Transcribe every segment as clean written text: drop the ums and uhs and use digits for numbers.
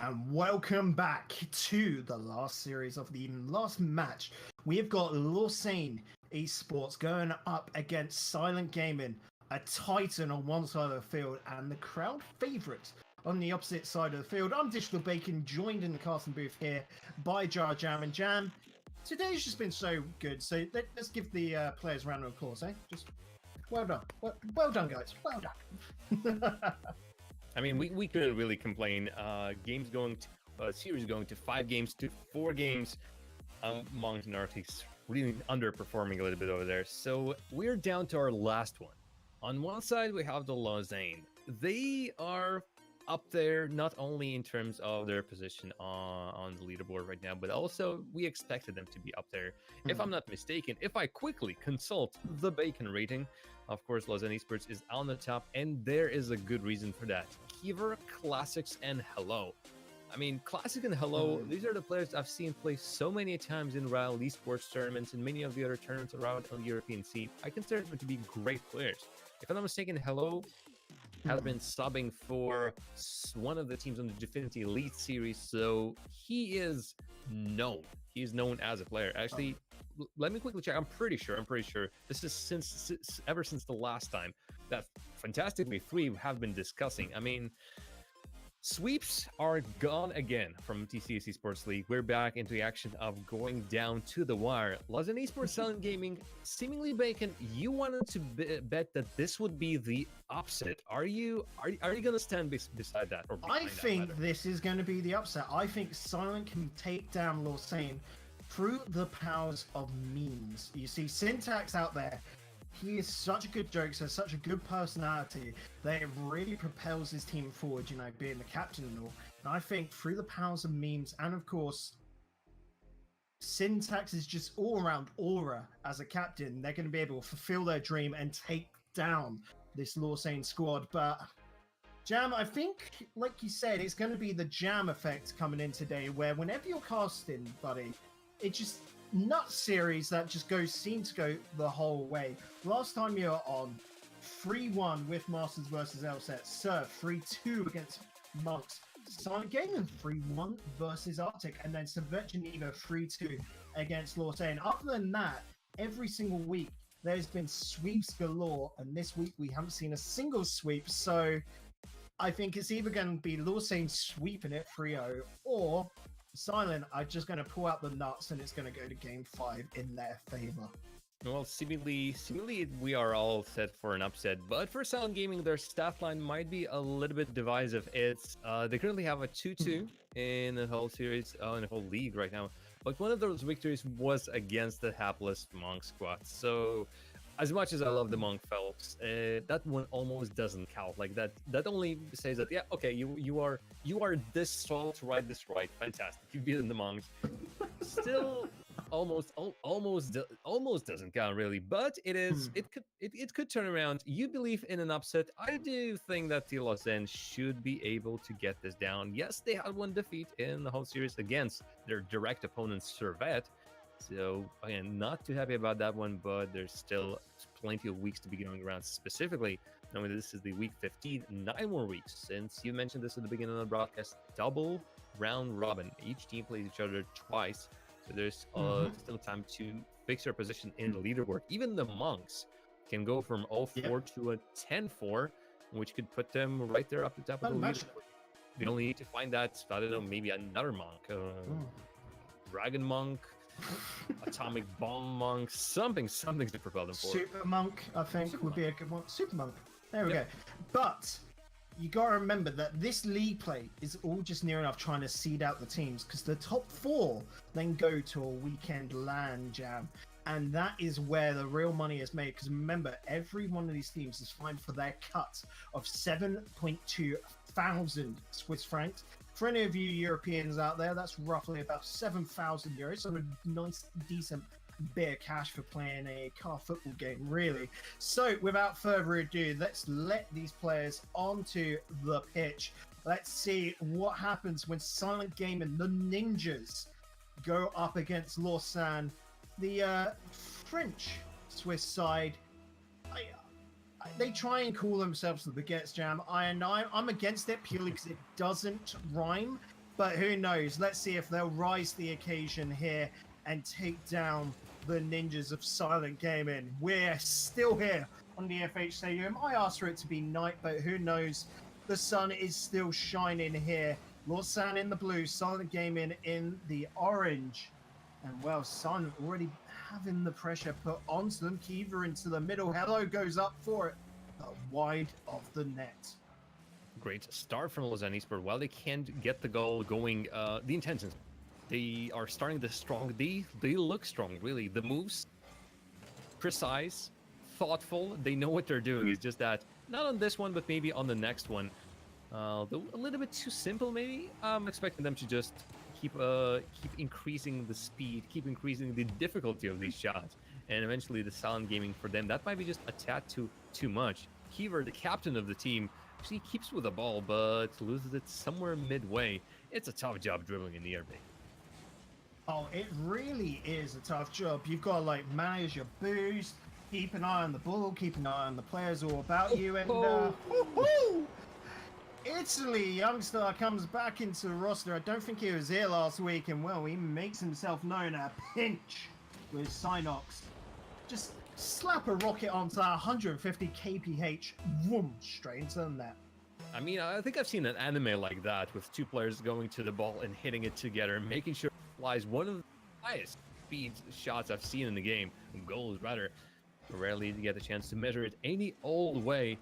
and welcome back to the last series of the last match. We have got Lausanne eSports going up against Silent Gaming, a titan on one side of the field and the crowd favourites on the opposite side of the field. I'm Digital Bacon, joined in the casting booth here by Jar Jam. And Jam, today's just been so good, so let's give the players a round of applause, eh? Just well done. Well done, guys. Well done. I mean, we couldn't really complain. Series going to 5 games to 4 games. Mountain Arctic's really underperforming a little bit over there. So we're down to our last one. On one side, we have the Lausanne. They are up there, not only in terms of their position on the leaderboard right now, but also we expected them to be up there. If I'm not mistaken, if I quickly consult the Bacon rating, of course, Lausanne eSports is on the top, and there is a good reason for that. Kiever, Classics, and Hello. I mean, Classic and Hello, these are the players I've seen play so many times in RL eSports tournaments and many of the other tournaments around on the European scene. I consider them to be great players. If I'm not mistaken, Hello has been subbing for one of the teams on the Definity Elite series, so he is known. He is known as a player. Actually, let me quickly check. I'm pretty sure this is ever since the last time that Fantastically 3 have been discussing. I mean, sweeps are gone again from TCS Esports League. We're back into the action of going down to the wire. Lausanne Esports, Silent Gaming, seemingly Bacon. You wanted to bet that this would be the upset. Are you going to stand beside that? Or I think this is going to be the upset. I think Silent can take down Lausanne through the powers of memes. You see, Syntax out there. He is such a good jokester, such a good personality that it really propels his team forward, you know, being the captain and all. And I think through the powers of memes, and of course, Syntax is just all-around aura as a captain, they're going to be able to fulfill their dream and take down this Lausanne squad. But Jam, I think, like you said, it's going to be the Jam effect coming in today, where whenever you're casting, buddy, it just nut series that just seems to go the whole way. Last time you were on 3-1 with Masters versus LSET, Surf 3-2 against Monks, Silent Gaming 3-1 versus Arctic, and then Servet Geneva 3-2 against Lausanne. Other than that, every single week there's been sweeps galore, and this week we haven't seen a single sweep. So I think it's either going to be Lausanne sweeping it 3-0 or Silent are just going to pull out the nuts, and it's going to go to game 5 in their favor. Well, seemingly we are all set for an upset, but for Silent Gaming, their stat line might be a little bit divisive. It's they currently have a 2-2 in the whole series, in the whole league right now, but one of those victories was against the hapless Monk squad. So as much as I love the Monk fellows, that one almost doesn't count. Like that only says that, yeah, okay, you are this tall to ride this right, fantastic, you've beaten the Monks. Still, almost doesn't count really, but it is. It could turn around. You believe in an upset. I do think that the Lausanne should be able to get this down. Yes, they had one defeat in the whole series against their direct opponent Servet. So, again, not too happy about that one, but there's still plenty of weeks to be going around. Specifically, knowing this is the week 15, 9 more weeks since you mentioned this at the beginning of the broadcast. Double round robin. Each team plays each other twice, so there's still time to fix their position in the leaderboard. Even the Monks can go from 0-4 to a 10-4, which could put them right there up the top of the leaderboard. They only need to find that, I don't know, maybe another Monk, Dragon Monk, Atomic Bomb Monk, something to propel them forward. Super Monk, I think, would be a good one. Super Monk. There we go. But you got to remember that this league play is all just near enough trying to seed out the teams, because the top 4 then go to a weekend LAN jam. And that is where the real money is made, because remember, every one of these teams is fined for their cut of 7.2 thousand Swiss francs. For any of you Europeans out there, that's roughly about 7,000 euros. So a nice, decent bit of cash for playing a car football game, really. So without further ado, let's let these players onto the pitch. Let's see what happens when Silent Gaming, the Ninjas, go up against Lausanne, the French Swiss side. They try and call themselves the Baguettes Jam. I'm against it purely because it doesn't rhyme. But who knows? Let's see if they'll rise to the occasion here and take down the ninjas of Silent Gaming. We're still here on the FH Stadium. I asked for it to be night, but who knows? The sun is still shining here. Lausanne in the blue, Silent Gaming in the orange. And well, Sun already having the pressure put onto them. Kiva into the middle. Hello goes up for it, but wide of the net. Great start from Lausanne eSport. While they can't get the goal going, the intentions, they are starting this strong. They look strong, really. The moves, precise, thoughtful. They know what they're doing. It's just that not on this one, but maybe on the next one. A little bit too simple, maybe. I'm expecting them to just keep increasing the speed, keep increasing the difficulty of these shots, and eventually the Silent Gaming for them, that might be just a tad too much. Kiever, the captain of the team, he keeps with the ball, but loses it somewhere midway. It's a tough job dribbling in the air, Oh, it really is a tough job. You've got to like manage your boost, keep an eye on the ball, keep an eye on the players all about you, and Italy youngster comes back into the roster. I don't think he was here last week, and well, he makes himself known at a pinch with Synox. Just slap a rocket onto that 150 kph, boom, straight into the net. I mean, I think I've seen an anime like that with two players going to the ball and hitting it together, making sure it flies. One of the highest speed shots I've seen in the game. Goals, rather. Rarely get a chance to measure it any old way.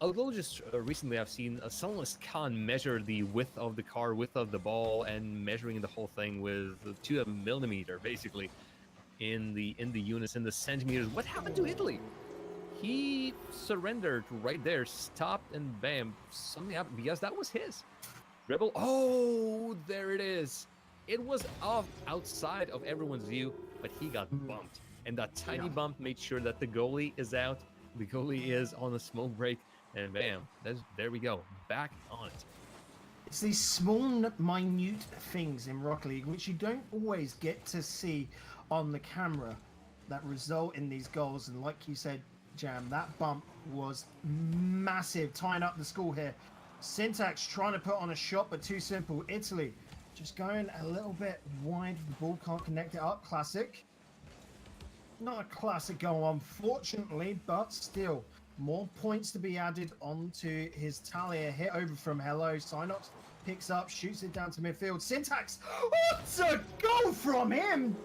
Although just recently I've seen Sunless Khan measure the width of the car, width of the ball, and measuring the whole thing to a millimeter, basically, in the units, in the centimeters. What happened to Italy? He surrendered right there, stopped, and bam, something happened, because that was his dribble. Oh, there it is. It was outside of everyone's view, but he got bumped, and that tiny bump made sure that the goalie is out. The goalie is on a smoke break, and bam, there we go, back on it. It's these small, minute things in Rocket League which you don't always get to see on the camera that result in these goals. And like you said, Jam, that bump was massive, tying up the score here. Syntax trying to put on a shot, but too simple. Italy just going a little bit wide. The ball can't connect it up. Classic. Not a classic goal, unfortunately, but still more points to be added onto his tally. A hit over from Hello. Synox picks up, shoots it down to midfield. Syntax, what a goal from him!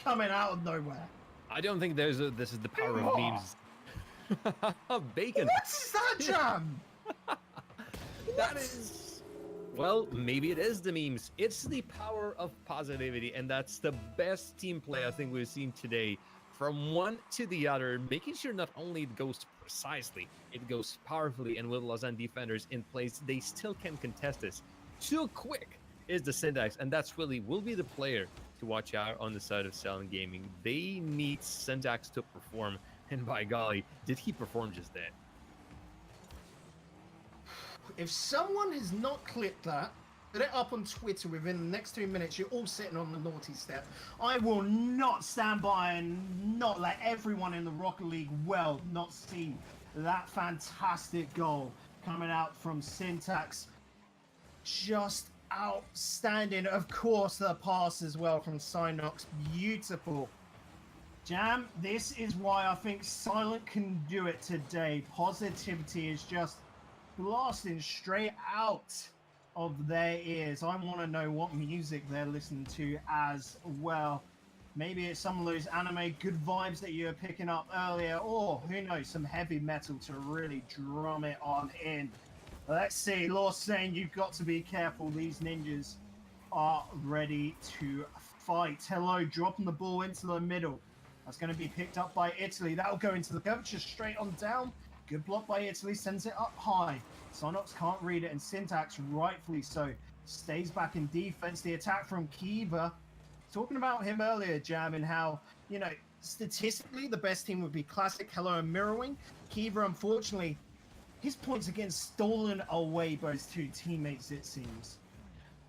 Coming out of nowhere. I don't think this is the power of memes. Bacon. What is that, Jam? That is... Well, maybe it is the memes. It's the power of positivity, and that's the best team play I think we've seen today. From one to the other, making sure not only it goes precisely, it goes powerfully, and with Lausanne defenders in place, they still can contest this. Too quick is the Syntax, and that's really will be the player to watch out on the side of Silent Gaming. They need Syntax to perform, and by golly, did he perform just then. If someone has not clipped that, put it up on Twitter within the next 2 minutes, you're all sitting on the naughty step. I will not stand by and not let everyone in the Rocket League world not see that fantastic goal coming out from Syntax. Just outstanding. Of course, the pass as well from Synox. Beautiful. Jam, this is why I think Silent can do it today. Positivity is just blasting straight out of their ears. I want to know what music they're listening to as well. Maybe it's some of those anime good vibes that you were picking up earlier, or who knows, some heavy metal to really drum it on in. Let's see. Law saying you've got to be careful. These ninjas are ready to fight. Hello, dropping the ball into the middle. That's going to be picked up by Italy. That'll go into the coach, just straight on down. Good block by Italy, sends it up high. Synox can't read it, and Syntax, rightfully so, stays back in defense. The attack from Kiva. Talking about him earlier, Jam, and how, you know, statistically the best team would be Classic, Hello, and Mirroring. Kiva, unfortunately, his points are getting stolen away by his two teammates, it seems.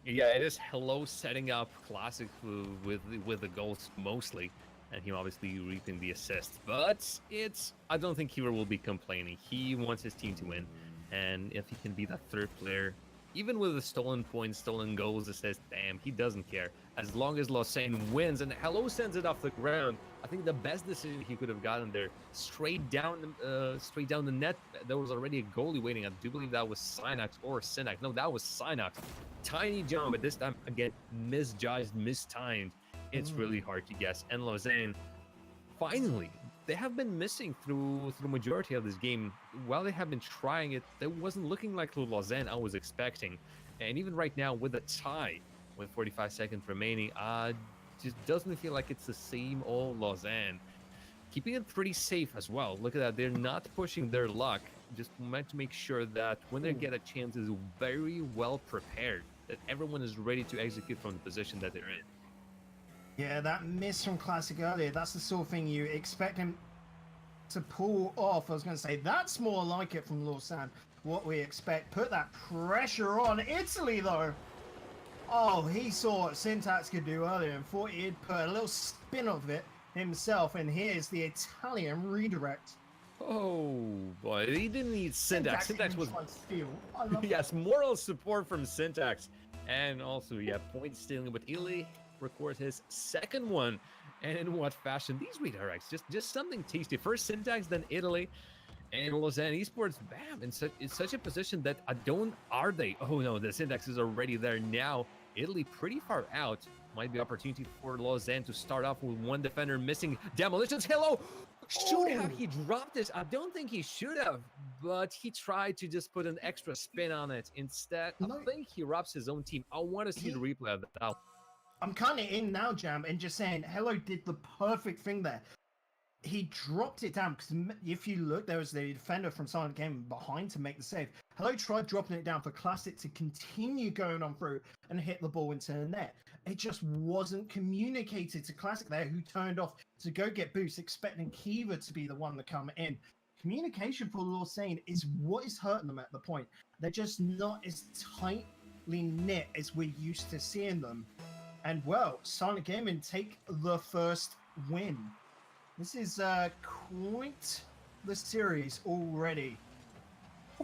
Yeah, it is Hello setting up Classic with the goals mostly, and him obviously reaping the assists. But I don't think Kiva will be complaining. He wants his team to win, and if he can be that third player Even with the stolen points, stolen goals, assist, damn, he doesn't care. As long as Lausanne wins and Hello sends it off the ground, I think the best decision he could have gotten there, straight down the net. There was already a goalie waiting. I do believe that was Synax or Synax. No, that was Synax. Tiny jump, but this time again misjudged, mistimed. It's really hard to guess. And Lausanne, finally, they have been missing through majority of this game. While they have been trying it, they wasn't looking like the Lausanne I was expecting. And even right now, with a tie, with 45 seconds remaining, just doesn't feel like it's the same old Lausanne. Keeping it pretty safe as well. Look at that, they're not pushing their luck. Just meant to make sure that when they get a chance, is very well prepared. That everyone is ready to execute from the position that they're in. Yeah, that miss from Classic earlier, that's the sort of thing you expect him to pull off. I was going to say, that's more like it from Lausanne, what we expect. Put that pressure on Italy, though. Oh, he saw what Syntax could do earlier and thought he'd put a little spin of it himself, and here's the Italian redirect. Oh, boy, he didn't need Syntax. Syntax was... yes, moral support from Syntax. And also, yeah, point stealing, but Italy records his second one, and in what fashion? These redirects, just something tasty. First Syntax, then Italy, and Lausanne eSports, bam, in such a position that are they? Oh no, the Syntax is already there now. Italy pretty far out. Might be opportunity for Lausanne to start off with one defender missing. Demolitions, hello! Should have he dropped this? I don't think he should have, but he tried to just put an extra spin on it. Instead, I think he robs his own team. I want to see the replay of that. I'm kind of in now, Jam, and just saying, Hello did the perfect thing there. He dropped it down, because if you look, there was the defender from Silent Gaming behind to make the save. Hello tried dropping it down for Classic to continue going on through and hit the ball into the net. It just wasn't communicated to Classic there, who turned off to go get boost, expecting Kiva to be the one to come in. Communication for Lausanne is what is hurting them at the point. They're just not as tightly knit as we're used to seeing them. And well, Silent Gaming take the first win. This is quite the series already.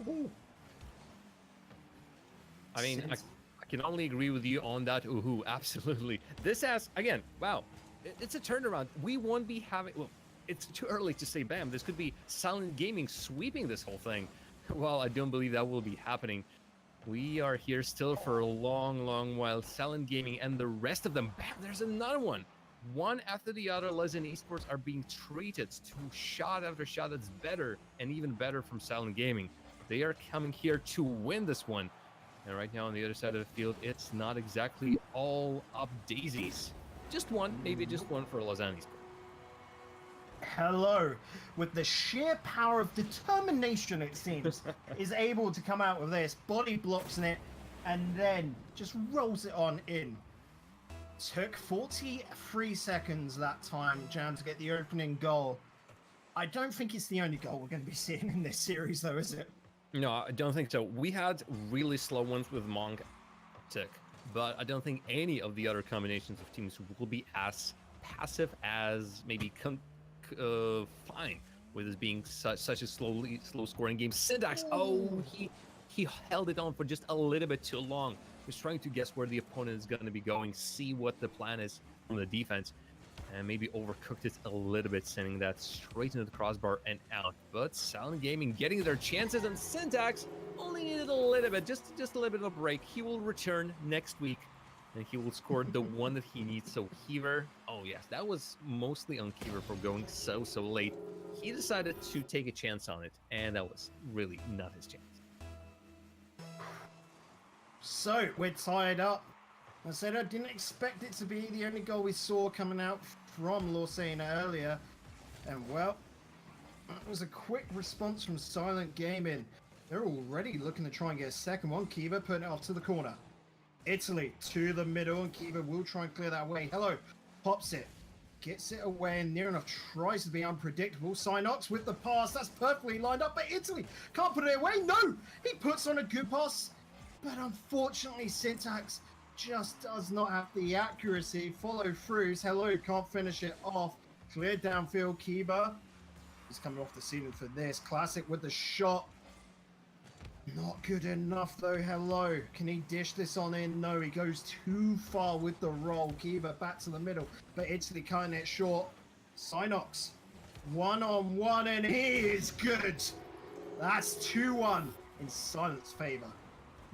Ooh. I mean, I can only agree with you on that. Ooh, absolutely. This has, again, wow, it's a turnaround. We won't be having, well, it's too early to say, bam, this could be Silent Gaming sweeping this whole thing. Well, I don't believe that will be happening. We are here still for a long, long while. Silent Gaming and the rest of them, bam, there's another one. One after the other, Lausanne eSports are being treated to shot after shot that's better and even better from Silent Gaming. They are coming here to win this one. And right now on the other side of the field, it's not exactly all up daisies. Just one, maybe just one for Lausanne eSports. Hello, with the sheer power of determination, it seems, is able to come out with this, body blocks in it, and then just rolls it on in. Took 43 seconds that time, Jam, to get the opening goal. I don't think it's the only goal we're going to be seeing in this series, though, is it? No, I don't think so. We had really slow ones with Monk Tick, but I don't think any of the other combinations of teams will be as passive as maybe fine with this being such a slow scoring game. Syntax, oh, he held it on for just a little bit too long. He's trying to guess where the opponent is going to be going, see what the plan is from the defense, and maybe overcooked it a little bit, sending that straight into the crossbar and out. But Silent Gaming getting their chances, and Syntax only needed a little bit, just a little bit of a break. He will return next week, and he will score the one that he needs. So Heaver, oh yes, that was mostly on Heaver for going so late. He decided to take a chance on it, and that was really not his chance. So, we're tied up. I said I didn't expect it to be the only goal we saw coming out from Lausanne earlier. And well, that was a quick response from Silent Gaming. They're already looking to try and get a second one. Kiva putting it off to the corner. Italy to the middle, and Kiva will try and clear that away. Hello, pops it. Gets it away, and near enough tries to be unpredictable. Synox with the pass. That's perfectly lined up, but Italy can't put it away. No! He puts on a good pass. But unfortunately, Syntax just does not have the accuracy. Follow throughs. Hello, can't finish it off. Cleared downfield. Kiba is coming off the ceiling for this. Classic with the shot. Not good enough though. Hello. Can he dish this on in? No, he goes too far with the roll. Kiva back to the middle, but Italy cutting it short. Synox, 1-on-1, and he is good. That's 2-1 in Silent's favor.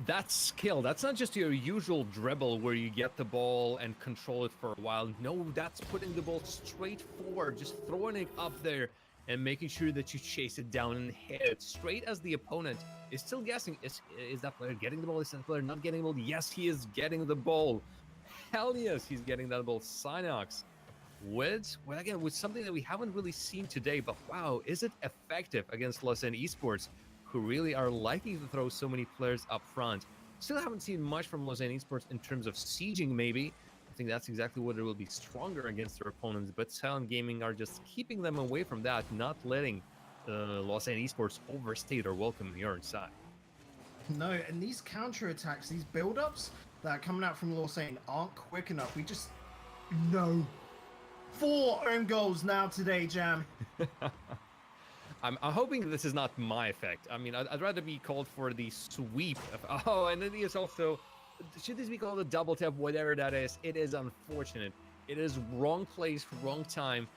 That's skill. That's not just your usual dribble where you get the ball and control it for a while. No, that's putting the ball straight forward, just throwing it up there and making sure that you chase it down and hit it straight as the opponent is still guessing. Is that player getting the ball? Is that player not getting the ball? Yes, he is getting the ball. Hell yes, he's getting that ball. Synox with something that we haven't really seen today, but wow, is it effective against Lausanne eSports, who really are liking to throw so many players up front. Still haven't seen much from Lausanne eSports in terms of sieging, maybe. I think that's exactly what it will be stronger against their opponents, but Silent Gaming are just keeping them away from that, not letting Lausanne eSports overstay their welcome on your side. No, and these counterattacks, these build-ups that are coming out from Lausanne aren't quick enough. We just... No. 4 own goals now today, Jam. I'm hoping this is not my effect. I mean, I'd rather be called for the sweep. Oh, and then there's also... Should this be called a double tap, whatever that is? It is unfortunate. It is wrong place, wrong time.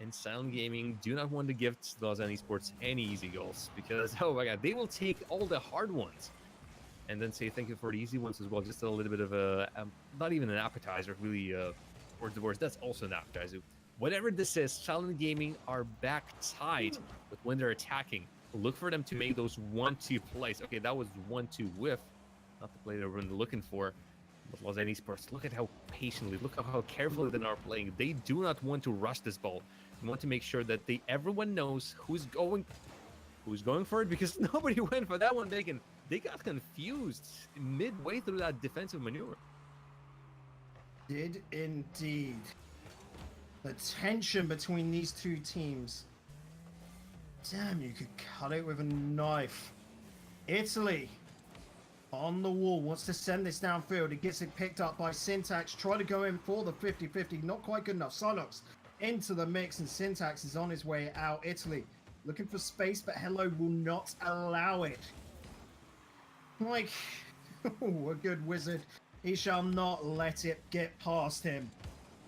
And Silent Gaming do not want to give Lausanne eSports any easy goals. Because, oh my god, they will take all the hard ones. And then say thank you for the easy ones as well. Just a little bit of a... not even an appetizer, really, or the worst. That's also an appetizer. Whatever this is, Silent Gaming are back tied with when they're attacking. Look for them to make those 1-2 plays. Okay, that was 1-2 whiff. Not the play that we're looking for. But Lausanne eSports, look at how patiently, look at how carefully they are playing. They do not want to rush this ball. They want to make sure that everyone knows who's going for it, because nobody went for that one. They got confused midway through that defensive maneuver. Did indeed. The tension between these two teams. Damn, you could cut it with a knife. Italy on the wall, wants to send this downfield. It gets it picked up by Syntax. Try to go in for the 50-50. Not quite good enough. Synox into the mix, and Syntax is on his way out. Italy looking for space, but Hello will not allow it. Like, a good wizard. He shall not let it get past him.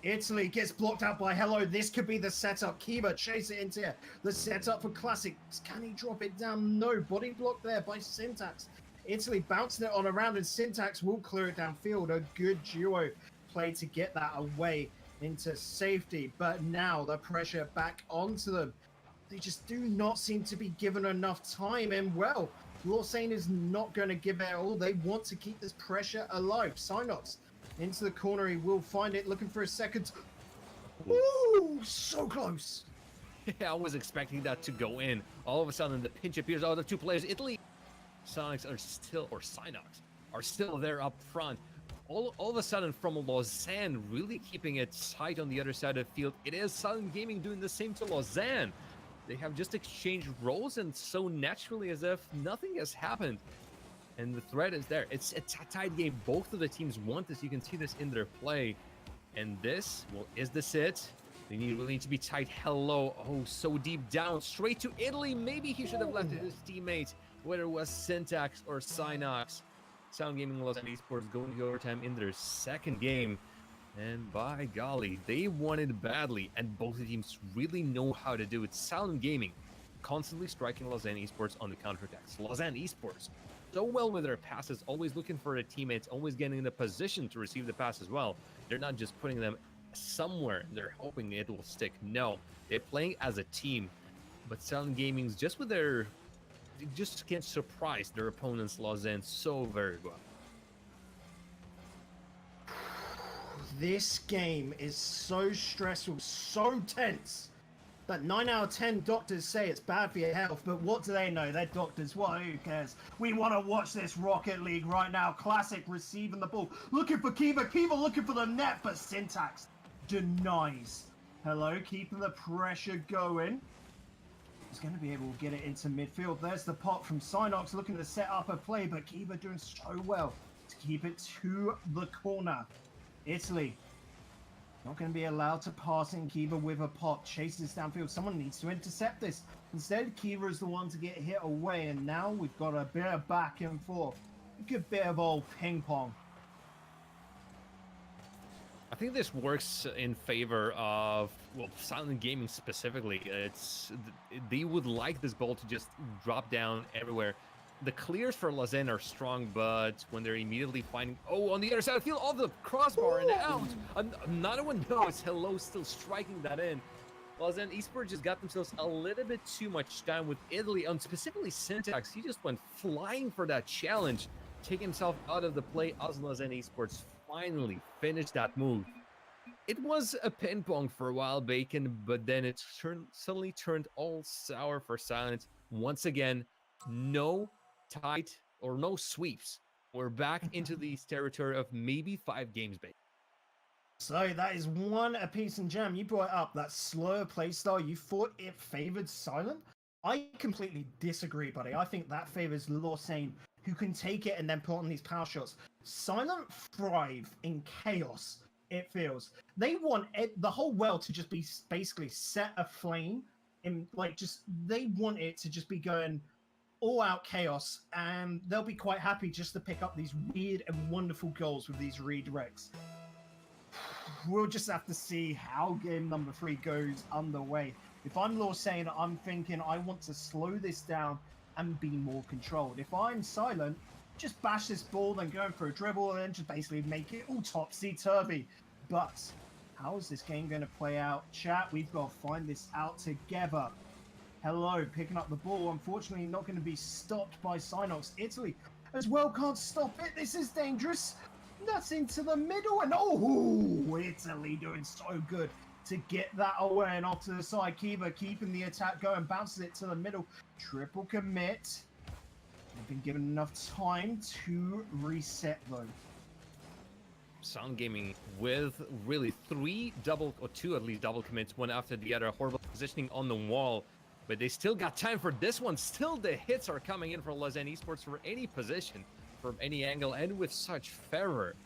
Italy gets blocked out by Hello. This could be the setup. Kiva chase it into here. The setup for Classic. Can he drop it down? No. Body block there by Syntax. Italy bouncing it on around, and Syntax will clear it downfield. A good duo play to get that away into safety. But now the pressure back onto them. They just do not seem to be given enough time. And well, Lausanne is not going to give it all. They want to keep this pressure alive. Synox into the corner. He will find it, looking for a second. Ooh, so close. Yeah, I was expecting that to go in. All of a sudden, the pinch appears. Oh, the two players, Italy. Synox are still there up front. All of a sudden, from Lausanne, really keeping it tight on the other side of the field. It is Silent Gaming doing the same to Lausanne. They have just exchanged roles, and so naturally as if nothing has happened. And the threat is there. It's a tight game. Both of the teams want this. You can see this in their play. And this, well, is this it? They really need to be tight. Hello. Oh, so deep down. Straight to Italy. Maybe he should have left his teammate, whether it was Syntax or Synox. Sound Gaming and Lausanne eSports going to overtime in their second game. And by golly, they won it badly. And both the teams really know how to do it. Sound Gaming constantly striking Lausanne eSports on the counterattacks. Lausanne eSports so well with their passes, always looking for their teammates, always getting in the position to receive the pass as well. They're not just putting them somewhere. They're hoping it will stick. No, they're playing as a team. But Silent Gaming's just with their... They just can't surprise their opponents, Lausanne, so very well. This game is so stressful, so tense, that 9 out of 10 doctors say it's bad for your health, but what do they know? They're doctors. What? Who cares? We want to watch this Rocket League right now. Classic receiving the ball. Looking for Kiva. Kiva looking for the net, but Syntax denies. Hello, keeping the pressure going. He's going to be able to get it into midfield. There's the pop from Synox looking to set up a play, but Kiva doing so well to keep it to the corner. Italy Not going to be allowed to pass in. Kiva with a pot. Chases downfield. Someone needs to intercept this. Instead, Kiva is the one to get hit away. And now we've got a bit of back and forth. A good bit of old ping pong. I think this works in favor of, well, Silent Gaming specifically. They would like this ball to just drop down everywhere. The clears for Lausanne are strong, but when they're immediately finding, on the other side of the field, the crossbar and out. Another one knows. Hello, still striking that in. Lausanne eSport just got themselves a little bit too much time with Italy, and specifically Syntax. He just went flying for that challenge, taking himself out of the play as Lausanne eSports finally finished that move. It was a ping pong for a while, Bacon, but then it suddenly turned all sour for Silent. Once again, no tight or no sweeps. We're back into the territory of maybe 5 games, Bacon. So that is one apiece. And Jam, you brought up that slower playstyle. You thought it favored Silent. I completely disagree, buddy. I think that favors Lausanne, who can take it and then put on these power shots. Silent thrive in chaos, it feels. They want the whole world to just be basically set aflame. They want it to just be going all out chaos, and they'll be quite happy just to pick up these weird and wonderful goals with these redirects. We'll just have to see how game number 3 goes underway. If I'm Lausanne, I'm thinking I want to slow this down and be more controlled. If I'm Silent, just bash this ball, then going for a dribble, and then just basically make it all topsy-turvy. But how is this game going to play out? Chat, we've got to find this out together. Hello, picking up the ball. Unfortunately, not going to be stopped by Synox. Italy as well can't stop it. This is dangerous. That's into the middle, and Italy doing so good to get that away and off to the side. Kiva keeping the attack going, bounces it to the middle. Triple commit. They've been given enough time to reset though. Sound Gaming with really 2 at least double commits, one after the other. Horrible positioning on the wall, but they still got time for this one. Still the hits are coming in for Lausanne eSports for any position, from any angle, and with such fervor.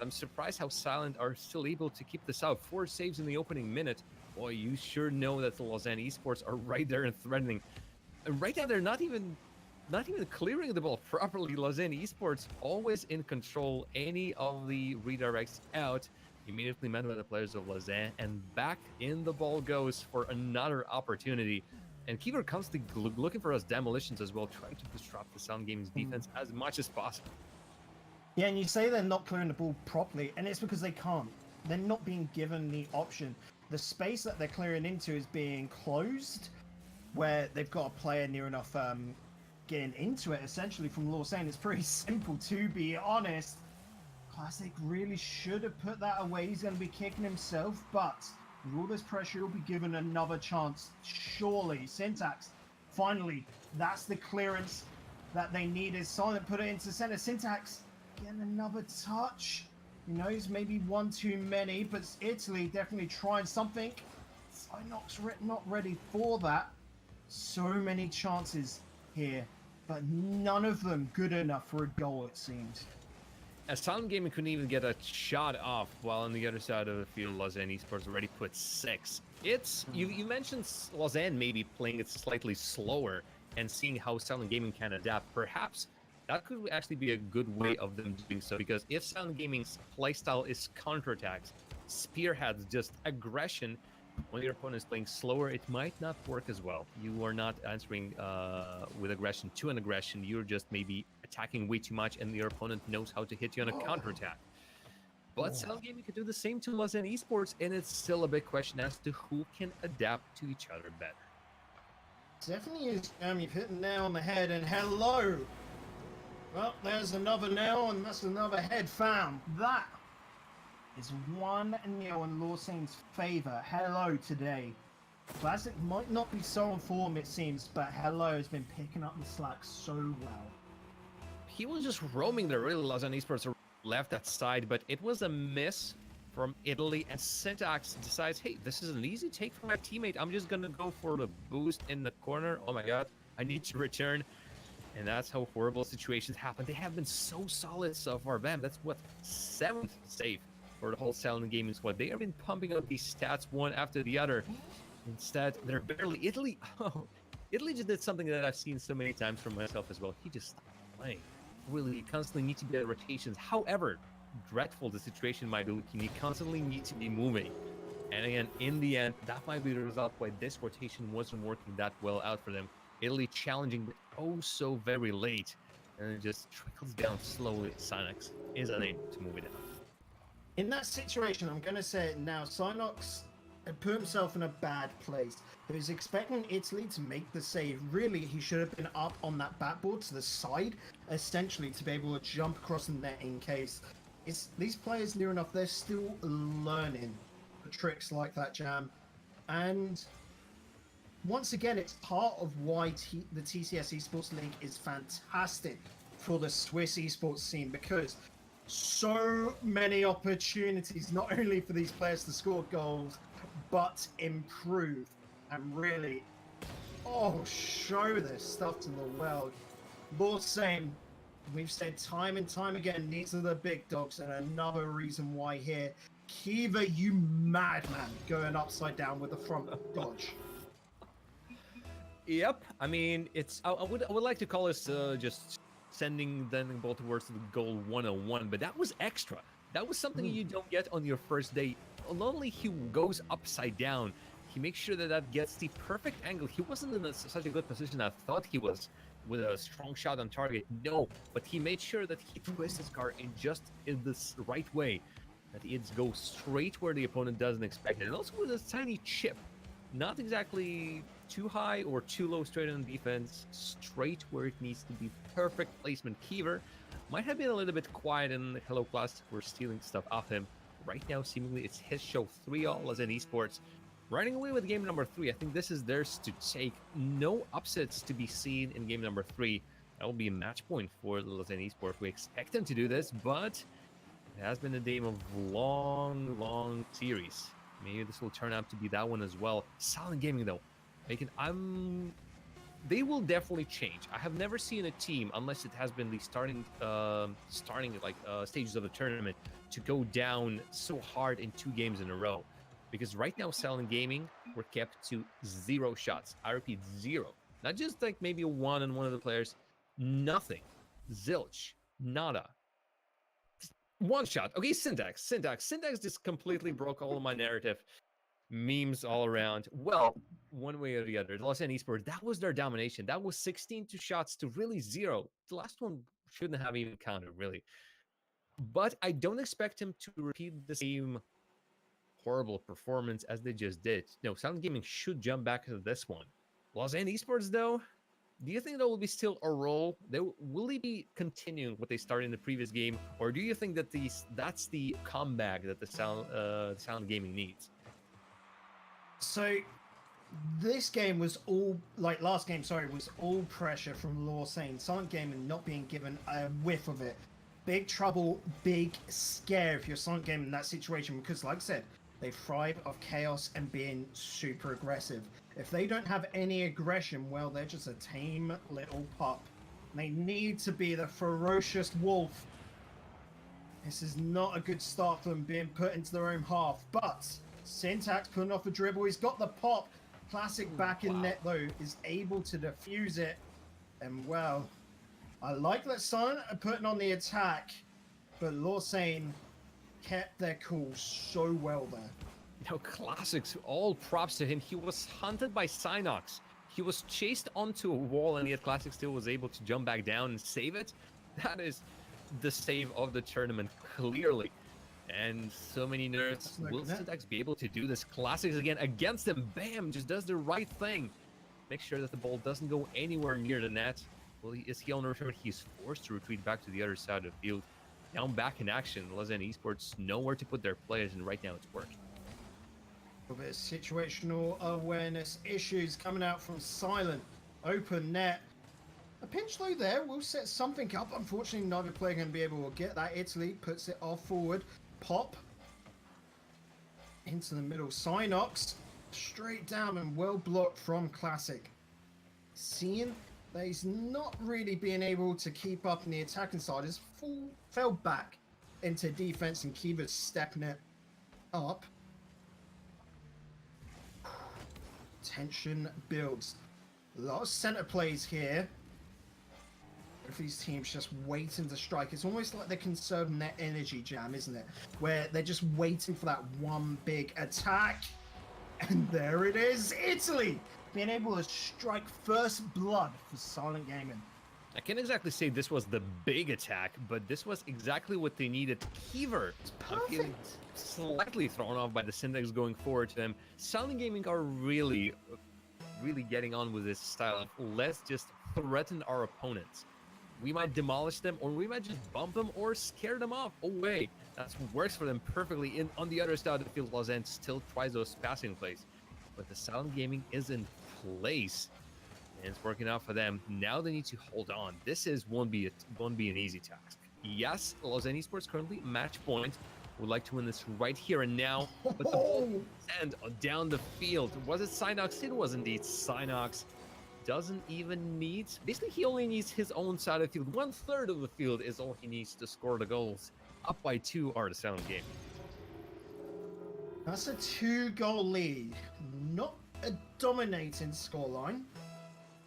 I'm surprised how Silent are still able to keep this out. 4 saves in the opening minute. Boy, you sure know that the Lausanne eSports are right there and threatening. And right now, they're not even clearing the ball properly. Lausanne eSports always in control. Any of the redirects out, immediately met by the players of Lausanne, and back in the ball goes for another opportunity. And Kiva constantly looking for those demolitions as well, trying to disrupt the Sound Gaming's defense as much as possible. Yeah, and you say they're not clearing the ball properly, and it's because they can't. They're not being given the option. The space that they're clearing into is being closed, where they've got a player near enough getting into it, essentially, from Lausanne. It's pretty simple, to be honest. Classic really should have put that away. He's going to be kicking himself, but with all this pressure, he'll be given another chance. Surely, Syntax, finally, that's the clearance that they needed. Silent put it into center. Syntax getting another touch. He knows maybe one too many, but Italy definitely trying something. Synox not ready for that. So many chances here, but none of them good enough for a goal, it seems. As Silent Gaming couldn't even get a shot off, while on the other side of the field, Lausanne eSports already put 6. It's you mentioned Lausanne maybe playing it slightly slower and seeing how Silent Gaming can adapt. Perhaps that could actually be a good way of them doing so, because if Silent Gaming's playstyle is counterattacks, spearheads, just aggression, when your opponent is playing slower, it might not work as well. You are not answering with aggression to an aggression. You're just maybe attacking way too much, and your opponent knows how to hit you on a counterattack. But Silent Gaming could do the same to Lausanne eSports, and it's still a big question as to who can adapt to each other better. Definitely is. You've hit the nail on the head, and hello. Well, there's another nail, and that's another head found. That is 1-0 in Lausanne's favour. Hello today. Classic might not be so on form, it seems, but Hello has been picking up the slack so well. He was just roaming there, really. Lausanne eSports left that side, but it was a miss from Italy, and Syntax decides, hey, this is an easy take from my teammate. I'm just going to go for the boost in the corner. Oh my god, I need to return. And that's how horrible situations happen. They have been so solid so far. Bam, that's what, 7th save for the whole Silent Gaming squad. They have been pumping up these stats one after the other. Instead, they're barely Italy. Oh, Italy just did something that I've seen so many times from myself as well. He just stopped playing. Really, you constantly need to be at rotations. However dreadful the situation might be looking, you constantly need to be moving. And again, in the end, that might be the result why this rotation wasn't working that well out for them. Italy challenging, but oh so very late. And it just trickles down slowly. Synox is unable to move it out. In that situation, I'm going to say it now, Synox had put himself in a bad place. He was expecting Italy to make the save. Really, he should have been up on that backboard to the side, essentially, to be able to jump across the net in case. These players, near enough, they're still learning tricks like that, Jam. And once again, it's part of why the TCS Esports League is fantastic for the Swiss esports scene, because so many opportunities, not only for these players to score goals, but improve and really, show their stuff to the world. Lausanne, we've said time and time again, these are the big dogs, and another reason why here. Kiva, you madman, going upside down with the front dodge. Yep, I mean, I would like to call this just sending the ball towards the goal 101, but that was extra. That was something you don't get on your first day. Not only he goes upside down, he makes sure that gets the perfect angle. He wasn't in such a good position I thought he was with a strong shot on target. No, but he made sure that he twists his car in this right way, that it goes straight where the opponent doesn't expect it. And also with a tiny chip, not exactly too high or too low straight on defense, straight where it needs to be. Perfect placement. Kiever might have been a little bit quiet in Hello Class. We're stealing stuff off him. Right now, seemingly, it's his show. 3-all as in esports. Running away with game number 3. I think this is theirs to take. No upsets to be seen in game number 3. That will be a match point for the Lausanne eSports. We expect them to do this, but it has been a game of long series. Maybe this will turn out to be that one as well. Silent Gaming, though. They will definitely change. I have never seen a team, unless it has been the starting stages of the tournament, to go down so hard in 2 games in a row. Because right now, Silent Gaming were kept to 0 shots. I repeat, 0. Not just like maybe 1 on one of the players. Nothing. Zilch. Nada. 1 shot. Okay, Syntax just completely broke all of my narrative. Memes all around. Well, one way or the other. The Lausanne eSports, that was their domination. That was 16 shots to really 0. The last one shouldn't have even counted, really. But I don't expect him to repeat the same horrible performance as they just did. No, Silent Gaming should jump back to this one. Lausanne eSports, though, do you think there will be still a role? Will they be continuing what they started in the previous game, or do you think that that's the comeback that the Silent Gaming needs? So, this game was all, like last game, was all pressure from Lausanne. Silent Gaming not being given a whiff of it. Big trouble, big scare if you're Silent Gaming in that situation, because like I said, they thrive off chaos and being super aggressive. If they don't have any aggression, well, they're just a tame little pup. They need to be the ferocious wolf. This is not a good start for them being put into their own half, but Syntax putting off a dribble. He's got the pop. Classic back in net, though, is able to defuse it. And, well, I like that Silent are putting on the attack, but Lausanne kept their cool so well there. No, classics, all props to him. He was hunted by Synox. He was chased onto a wall, and yet Classic still was able to jump back down and save it. That is the save of the tournament, clearly. And so many nerds. Will Syntax be able to do this? Classics again against him. Bam! Just does the right thing. Make sure that the ball doesn't go anywhere near the net. Well, is he on return? He's forced to retreat back to the other side of the field. Now back in action. Lausanne eSports nowhere to put their players, and right now it's working. A bit of situational awareness issues coming out from Silent. Open net. A pinch low there will set something up. Unfortunately, neither player going to be able to get that. Italy puts it off forward. Pop into the middle. Synox straight down and well blocked from Classic. Seeing that he's not really being able to keep up in the attacking side, fell back into defense, and Kiva's stepping it up. Tension builds. A lot of center plays here. Both these teams just waiting to strike. It's almost like they're conserving their energy, Jam, isn't it? Where they're just waiting for that one big attack. And there it is, Italy! Being able to strike first blood for Silent Gaming. I can't exactly say this was the big attack, but this was exactly what they needed. Kiever, I'm feeling slightly thrown off by the syntax going forward to them. Silent Gaming are really getting on with this style of let's just threaten our opponents. We might demolish them, or we might just bump them, or scare them off away. That works for them perfectly. On the other side of the field, Lausanne still tries those passing plays, but the Silent Gaming is in place. And it's working out for them. Now they need to hold on. This won't be an easy task. Yes, Lausanne eSports currently match point. Would like to win this right here and now. But the ball send down the field. Was it Synox? It was indeed Synox. Doesn't even need. Basically, he only needs his own side of the field. 1/3 of the field is all he needs to score the goals. Up by 2 are the Silent Gaming. That's a 2-goal lead. Not a dominating scoreline.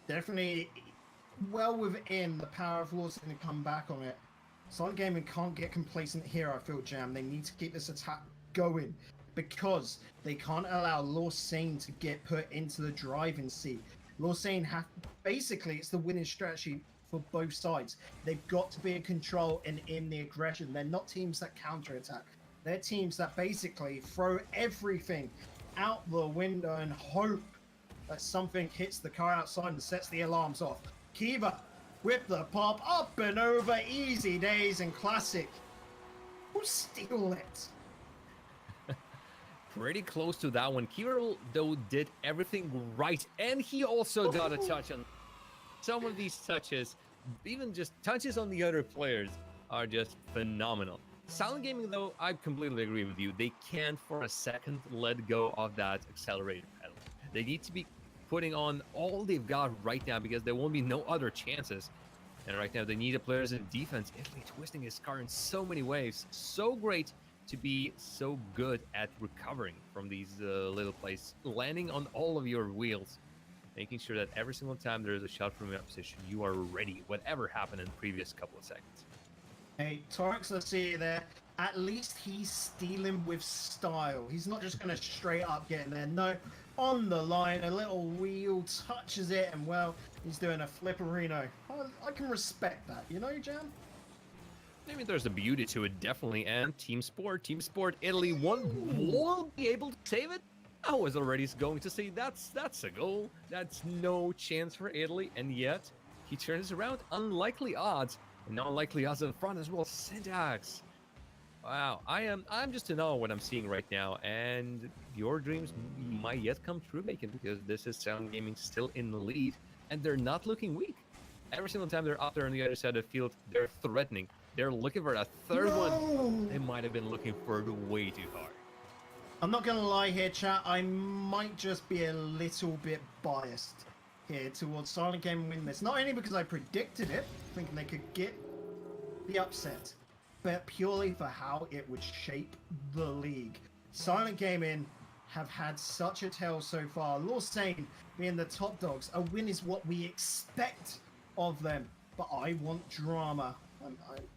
Definitely well within the power of Lausanne to come back on it. Silent Gaming can't get complacent here, I feel, Jam. They need to keep this attack going because they can't allow Lausanne to get put into the driving seat. Lausanne basically, it's the winning strategy for both sides. They've got to be in control and in the aggression. They're not teams that counterattack. They're teams that basically throw everything out the window and hope that something hits the car outside and sets the alarms off. Kiva with the pop up and over, easy days and classic. Who steal it? Pretty close to that one. Kiva, though, did everything right, and he also got a touch on some of these touches. Even just touches on the other players are just phenomenal. Silent Gaming, though, I completely agree with you. They can't for a second let go of that accelerator pedal. They need to be putting on all they've got right now because there won't be no other chances. And right now they need the players in defense. Italy twisting his car in so many ways. So great to be so good at recovering from these little plays. Landing on all of your wheels. Making sure that every single time there is a shot from your opposition, you are ready. Whatever happened in the previous couple of seconds. Hey, Torx, let's see you there. At least he's stealing with style. He's not just going to straight up get in there. No, on the line, a little wheel touches it, and well, he's doing a flipperino. I can respect that, you know, Jam? I mean, there's a beauty to it, definitely. And Team Sport, Italy won't be able to save it. I was already going to say that's a goal. That's no chance for Italy, and yet he turns around. Unlikely odds, and unlikely odds in front as well. Syntax. Wow, I'm just in awe what I'm seeing right now, and your dreams might yet come true, Bacon, because this is Silent Gaming still in the lead, and they're not looking weak. Every single time they're up there on the other side of the field, they're threatening. They're looking for a third one. They might have been looking for it way too hard. I'm not going to lie here, chat. I might just be a little bit biased here towards Silent Gaming winning this. Not only because I predicted it, thinking they could get the upset, but purely for how it would shape the league. Silent Gaming have had such a tale so far. Lausanne being the top dogs. A win is what we expect of them, but I want drama.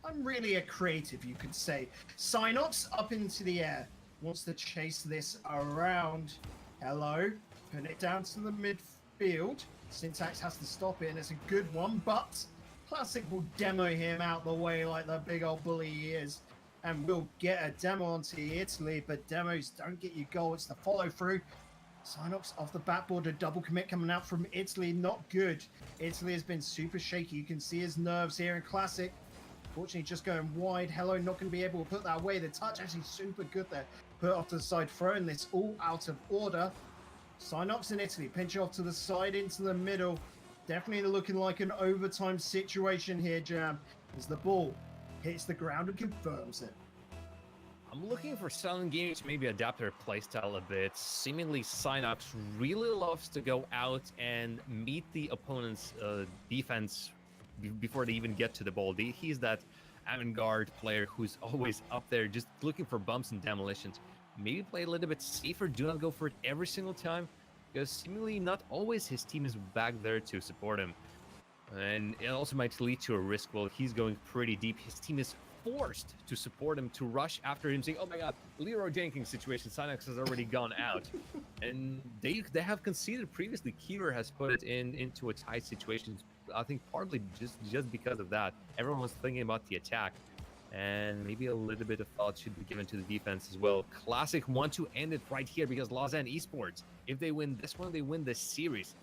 I'm really a creative, you could say. Synox up into the air. Wants to chase this around. Hello. Put it down to the midfield. Syntax has to stop it, and it's a good one, but Classic will demo him out the way like the big old bully he is. And we'll get a demo onto Italy, but demos don't get you goal. It's the follow through. Synox off the backboard, a double commit coming out from Italy. Not good. Italy has been super shaky. You can see his nerves here in Classic. Fortunately, just going wide. Hello, not going to be able to put that away. The touch actually super good there. Put off to the side, throwing this all out of order. Synox in Italy, pinch off to the side, into the middle. Definitely looking like an overtime situation here, Jam. As the ball hits the ground and confirms it. I'm looking for Silent Gaming to maybe adapt their playstyle a bit. Seemingly, Synox really loves to go out and meet the opponent's defense before they even get to the ball. He's that avant-garde player who's always up there just looking for bumps and demolitions. Maybe play a little bit safer, do not go for it every single time, because seemingly not always his team is back there to support him. And it also might lead to a risk while he's going pretty deep. His team is forced to support him, to rush after him, saying, oh my god, Leroy Jenkins situation, Sylex has already gone out. And they have conceded previously. Kiever has put it into a tight situation, I think partly just because of that. Everyone was thinking about the attack, and maybe a little bit of thought should be given to the defense as well. Classic want to end it right here, because Lausanne eSports, if they win this one, they win the series.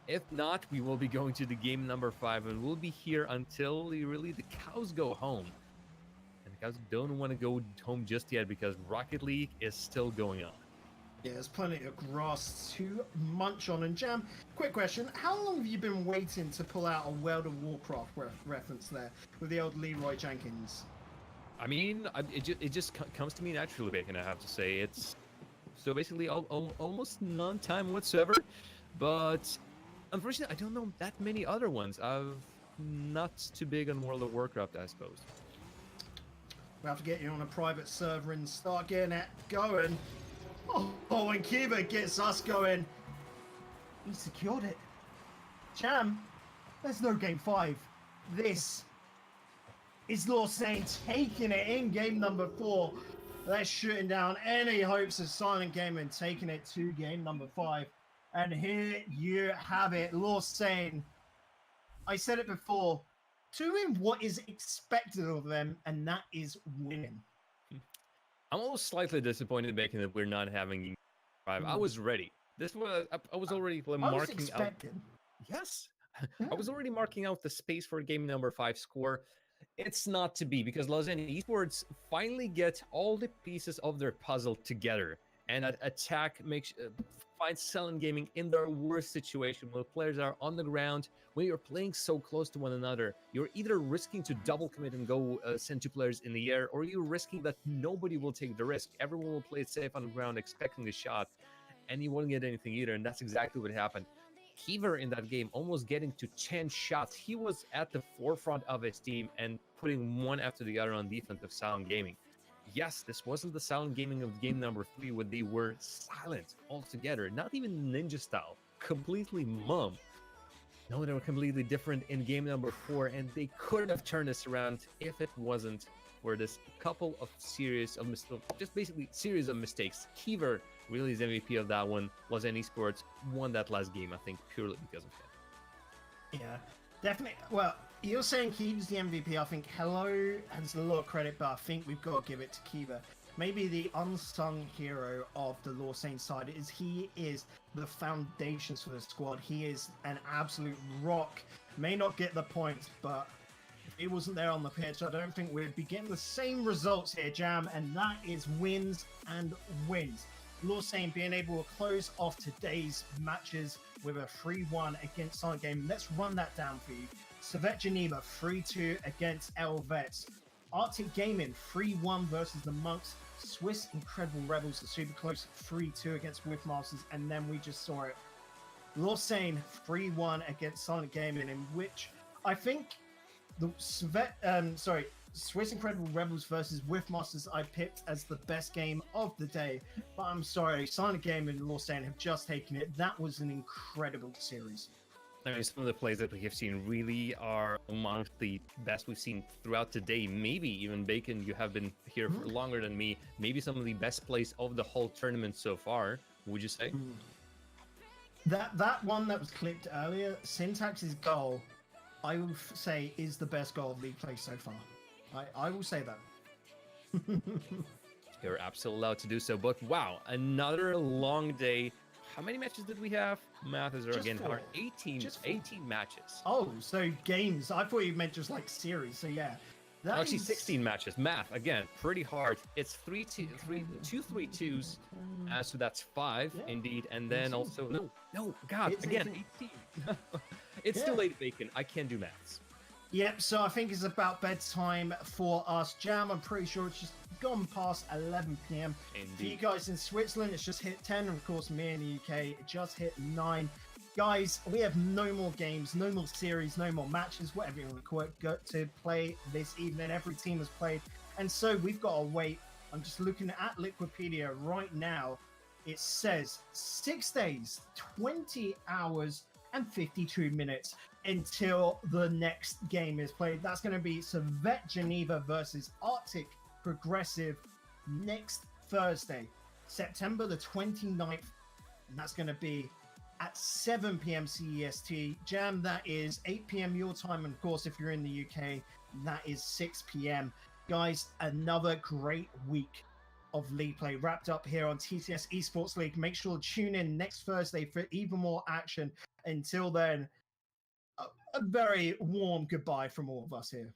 If not, we will be going to the game number 5, and we'll be here until really the cows go home. And the cows don't want to go home just yet, because Rocket League is still going on. Yeah, there's plenty of grass to munch on. And Jam, quick question. How long have you been waiting to pull out a World of Warcraft reference there with the old Leroy Jenkins? I mean, it just comes to me naturally, Bacon, I have to say. It's so basically almost none time whatsoever. But unfortunately, I don't know that many other ones. I'm not too big on World of Warcraft, I suppose. We have to get you on a private server and start getting it going. Oh, and Kiva gets us going. He secured it. Jam, there's no game 5. This is Lausanne taking it in game number 4. They're shooting down any hopes of Silent Gaming taking it to game number 5. And here you have it, Lausanne. I said it before, doing what is expected of them, and that is winning. I'm almost slightly disappointed, Bacon, that we're not having game 5. I was ready. I was already marking out. Yes, Yeah. I was already marking out the space for game number 5 score. It's not to be, because Lausanne eSports finally get all the pieces of their puzzle together, and attack finds Silent Gaming in their worst situation, where players are on the ground. When you're playing so close to one another, you're either risking to double commit and go send 2 players in the air, or you're risking that nobody will take the risk. Everyone will play it safe on the ground, expecting the shot, and you won't get anything either. And that's exactly what happened. Kiever in that game almost getting to 10 shots. He was at the forefront of his team and putting one after the other on defense of Silent Gaming. Yes, this wasn't the Silent Gaming of game number 3, where they were silent altogether, not even ninja style, completely mum. No, they were completely different in game number 4, and they could have turned this around if it wasn't for this couple of series of mistakes. Kiever really is MVP of that one. Lausanne eSports won that last game, I think, purely because of him. Yeah, definitely. Well, you're saying Kiever's the MVP. I think Hello has a lot of credit, but I think we've got to give it to Kiever. Maybe the unsung hero of the Lausanne side is he is the foundations for the squad. He is an absolute rock. May not get the points, but if he wasn't there on the pitch, I don't think we'd be getting the same results here, Jam, and that is wins and wins. Lausanne being able to close off today's matches with a 3-1 against Silent Gaming. Let's run that down for you. Servette Geneva 3-2 against Helvets. Arctic Gaming 3-1 versus the Monks. Swiss Incredible Rebels are super close 3-2 against Whiffmasters, and then we just saw it. Lausanne 3-1 against Silent Gaming, in which I think the Swiss Incredible Rebels versus Whiffmasters I picked as the best game of the day. But I'm sorry, Silent Gaming and Lausanne have just taken it. That was an incredible series. I mean, some of the plays that we have seen really are amongst the best we've seen throughout today. Maybe even Bacon, you have been here for longer than me. Maybe some of the best plays of the whole tournament so far, would you say? That one that was clipped earlier, Syntax's goal, I will say is the best goal of league play so far. I will say that. You're absolutely allowed to do so. But wow, another long day. How many matches did we have? Math is again hard. 18 matches. Oh, so games. I thought you meant just like series. So yeah. Actually, 16 matches. Math, again, pretty hard. It's 2 3-2s. So that's 5, indeed. And then also... No, God, it's again, 18. It's still late, Bacon. I can't do maths. Yep, so I think it's about bedtime for us. Jam, I'm pretty sure it's just gone past 11 p.m. Indeed. For you guys in Switzerland, it's just hit 10. And of course, me in the UK, it just hit 9. Guys, we have no more games, no more series, no more matches, whatever you want to call it, to play this evening. Every team has played. And so we've got to wait. I'm just looking at Liquipedia right now. It says 6 days, 20 hours, and 52 minutes until the next game is played. That's going to be Servette Geneva versus Arctic Progressive next Thursday, September the 29th. And that's going to be at 7 p.m. CEST. Jam, that is 8 p.m. your time. And of course, if you're in the UK, that is 6 p.m. Guys, another great week of League play wrapped up here on TCS Esports League. Make sure to tune in next Thursday for even more action. Until then, a very warm goodbye from all of us here.